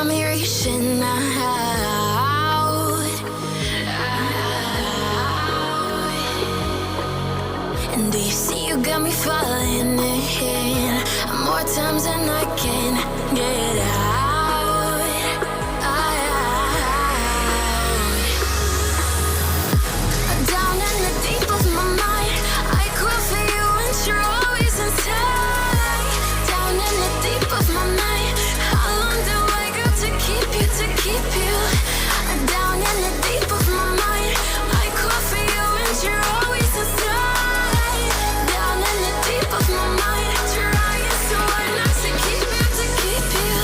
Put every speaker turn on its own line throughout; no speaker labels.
got me reaching out. And do you see you got me falling in more times than I can get out. Down in the deep of my mind, I call for you and you're always inside. Down in the deep of my mind, how long do I got to keep you, to keep you? Down in the deep of my mind, I call for you and you're always inside. Down in the deep of my mind, trying so hard not to keep you, to keep you.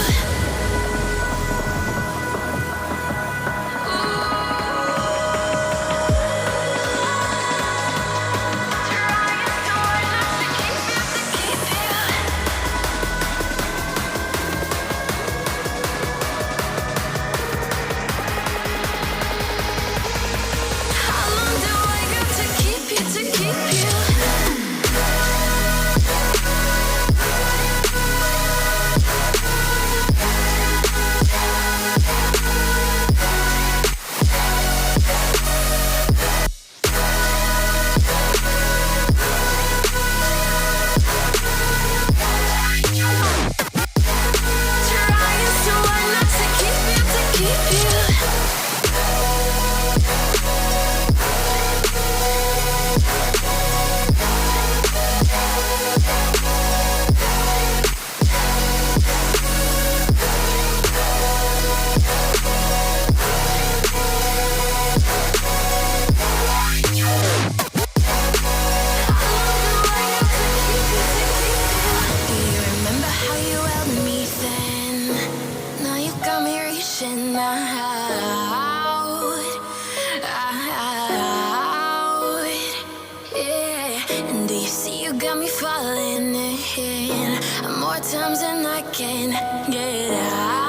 How long do I got to keep you, to keep you? Trying so hard not to keep you, to keep you. Do you remember how you held me then? Now you got me reaching out, yeah. And do you see you got me falling in more times than I can get out?